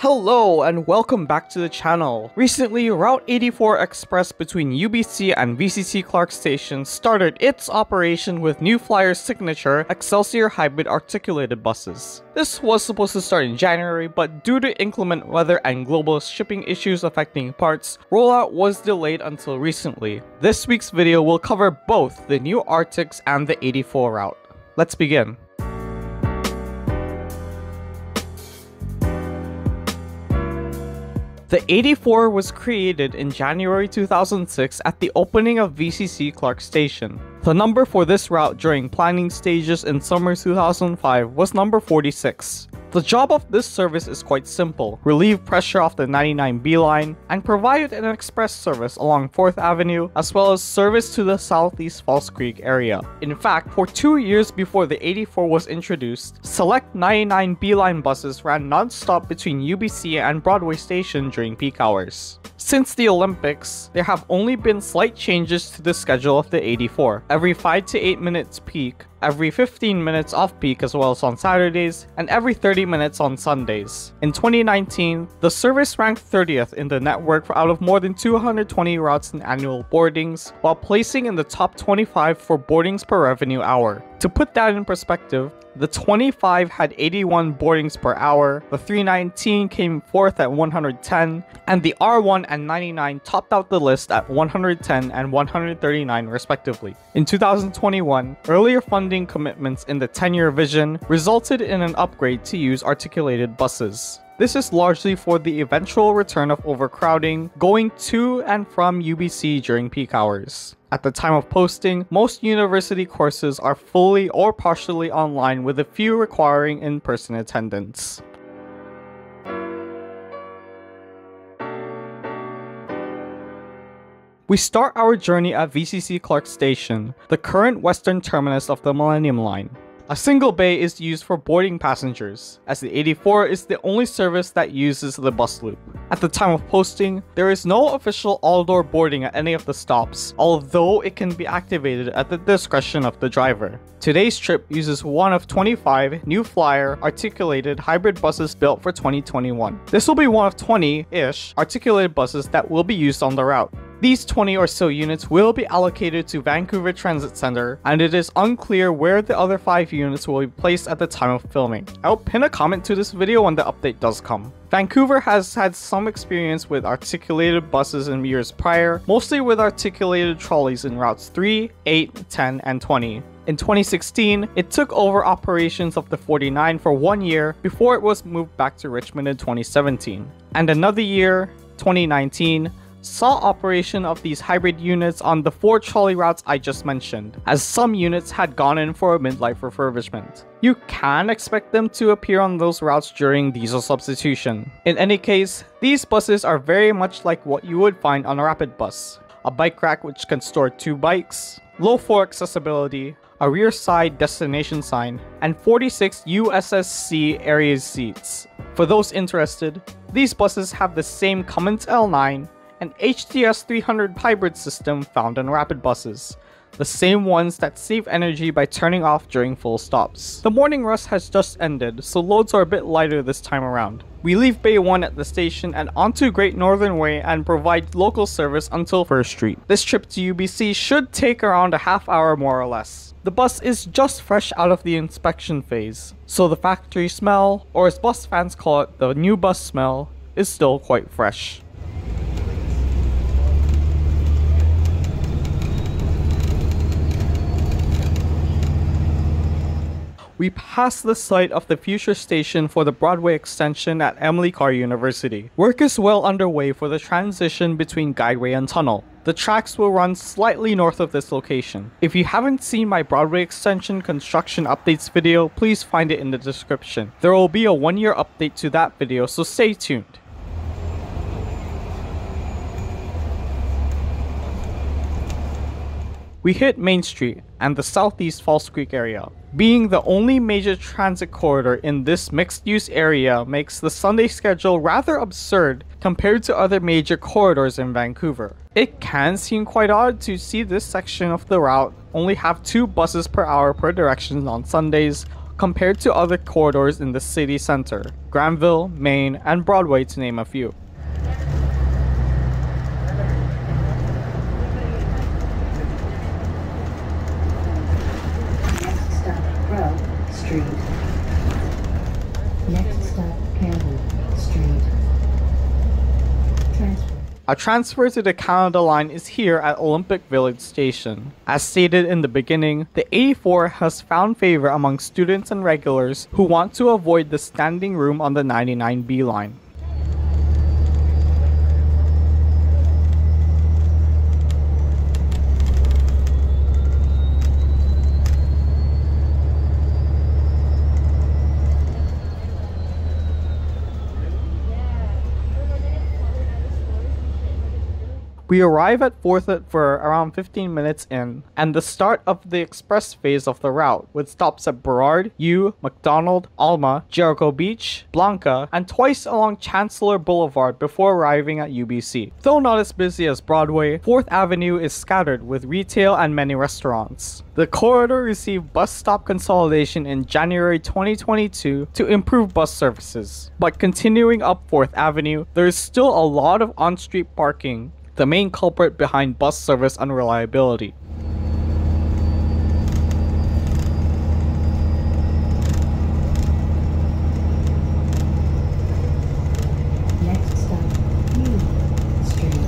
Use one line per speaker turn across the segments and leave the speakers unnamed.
Hello and welcome back to the channel. Recently, Route 84 Express between UBC and VCC-Clark stations started its operation with New Flyer's signature Excelsior hybrid articulated buses. This was supposed to start in January, but due to inclement weather and global shipping issues affecting parts, rollout was delayed until recently. This week's video will cover both the new Artics and the 84 route. Let's begin. The 84 was created in January 2006 at the opening of VCC-Clark station. The number for this route during planning stages in summer 2005 was number 46. The job of this service is quite simple: relieve pressure off the 99B line and provide an express service along 4th Avenue as well as service to the Southeast Falls Creek area. In fact, for 2 years before the 84 was introduced, select 99B line buses ran non-stop between UBC and Broadway station during peak hours. Since the Olympics, there have only been slight changes to the schedule of the 84. Every 5 to 8 minutes peak, every 15 minutes off-peak as well as on Saturdays, and every 30 minutes on Sundays. In 2019, the service ranked 30th in the network out of more than 220 routes in annual boardings, while placing in the top 25 for boardings per revenue hour. To put that in perspective, the 25 had 81 boardings per hour, the 319 came 4th at 110, and the R1 and 99 topped out the list at 110 and 139 respectively. In 2021, earlier funding commitments in the 10-year vision resulted in an upgrade to use articulated buses. This is largely for the eventual return of overcrowding going to and from UBC during peak hours. At the time of posting, most university courses are fully or partially online, with a few requiring in-person attendance. We start our journey at VCC-Clark Station, the current western terminus of the Millennium Line. A single bay is used for boarding passengers, as the 84 is the only service that uses the bus loop. At the time of posting, there is no official all-door boarding at any of the stops, although it can be activated at the discretion of the driver. Today's trip uses one of 25 New Flyer articulated hybrid buses built for 2021. This will be one of 20-ish articulated buses that will be used on the route. These 20 or so units will be allocated to Vancouver Transit Centre, and it is unclear where the other 5 units will be placed at the time of filming. I'll pin a comment to this video when the update does come. Vancouver has had some experience with articulated buses in years prior, mostly with articulated trolleys in routes 3, 8, 10, and 20. In 2016, it took over operations of the 49 for 1 year before it was moved back to Richmond in 2017. And another year, 2019, saw operation of these hybrid units on the 4 trolley routes I just mentioned, as some units had gone in for a midlife refurbishment. You can expect them to appear on those routes during diesel substitution. In any case, these buses are very much like what you would find on a rapid bus. A bike rack which can store 2 bikes, low floor accessibility, a rear side destination sign, and 46 USSC area seats. For those interested, these buses have the same Cummins L9 and HTS 300 hybrid system found on rapid buses, the same ones that save energy by turning off during full stops. The morning rush has just ended, so loads are a bit lighter this time around. We leave Bay 1 at the station and onto Great Northern Way and provide local service until First Street. This trip to UBC should take around a half hour more or less. The bus is just fresh out of the inspection phase, so the factory smell, or as bus fans call it, the new bus smell, is still quite fresh. We pass the site of the future station for the Broadway extension at Emily Carr University. Work is well underway for the transition between guideway and tunnel. The tracks will run slightly north of this location. If you haven't seen my Broadway extension construction updates video, please find it in the description. There will be a 1-year update to that video, so stay tuned. We hit Main Street and the Southeast Falls Creek area. Being the only major transit corridor in this mixed-use area makes the Sunday schedule rather absurd compared to other major corridors in Vancouver. It can seem quite odd to see this section of the route only have 2 buses per hour per direction on Sundays, compared to other corridors in the city center, Granville, Main, and Broadway to name a few.
Next stop, Grove Street. Next stop, Campbell Street. Transfer.
A transfer to the Canada line is here at Olympic Village Station. As stated in the beginning, the 84 has found favor among students and regulars who want to avoid the standing room on the 99B line. We arrive at 4th for around 15 minutes in, and the start of the express phase of the route, with stops at Burrard, U, McDonald, Alma, Jericho Beach, Blanca, and twice along Chancellor Boulevard before arriving at UBC. Though not as busy as Broadway, 4th Avenue is scattered with retail and many restaurants. The corridor received bus stop consolidation in January 2022 to improve bus services. But continuing up 4th Avenue, there is still a lot of on-street parking, the main culprit behind bus service unreliability.
Next stop, U Street.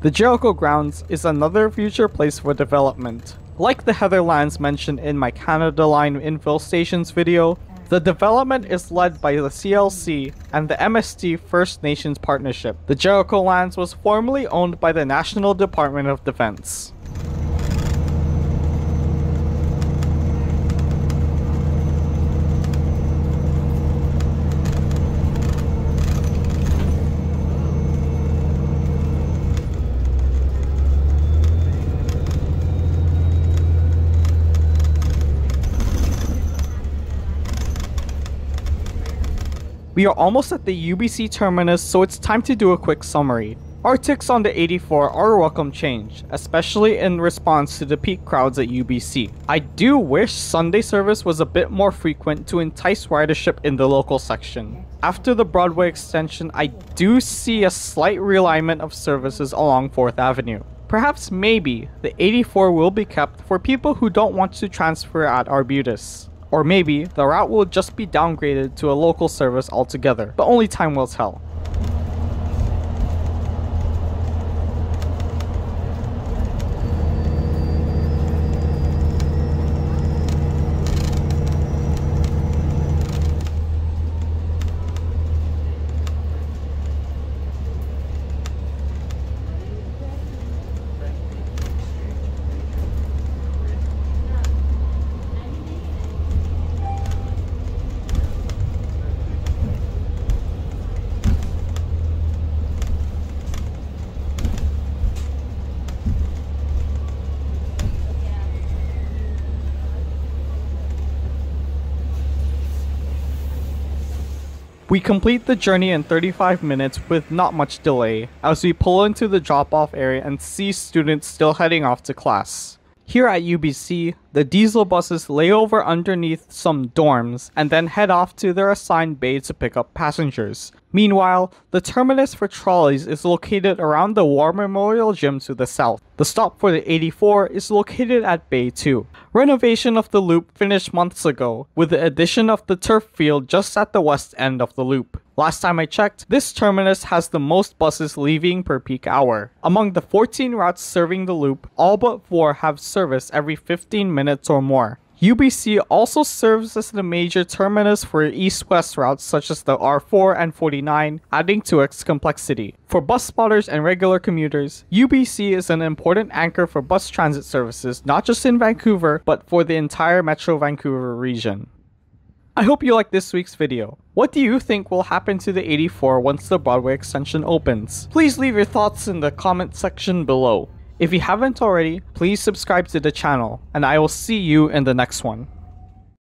The Jericho grounds is another future place for development. Like the Heatherlands mentioned in my Canada Line infill stations video, the development is led by the CLC and the MST First Nations Partnership. The Jericho lands was formerly owned by the National Department of Defense. We are almost at the UBC terminus, so it's time to do a quick summary. Artics on the 84 are a welcome change, especially in response to the peak crowds at UBC. I do wish Sunday service was a bit more frequent to entice ridership in the local section. After the Broadway extension, I do see a slight realignment of services along 4th Avenue. Perhaps maybe the 84 will be kept for people who don't want to transfer at Arbutus. Or maybe the route will just be downgraded to a local service altogether, but only time will tell. We complete the journey in 35 minutes with not much delay, as we pull into the drop-off area and see students still heading off to class. Here at UBC, the diesel buses lay over underneath some dorms and then head off to their assigned bay to pick up passengers. Meanwhile, the terminus for trolleys is located around the War Memorial Gym to the south. The stop for the 84 is located at Bay 2. Renovation of the loop finished months ago, with the addition of the turf field just at the west end of the loop. Last time I checked, this terminus has the most buses leaving per peak hour. Among the 14 routes serving the loop, all but 4 have service every 15 minutes or more. UBC also serves as the major terminus for east-west routes such as the R4 and 49, adding to its complexity. For bus spotters and regular commuters, UBC is an important anchor for bus transit services not just in Vancouver, but for the entire Metro Vancouver region. I hope you liked this week's video. What do you think will happen to the 84 once the Broadway extension opens? Please leave your thoughts in the comment section below. If you haven't already, please subscribe to the channel, and I will see you in the next one.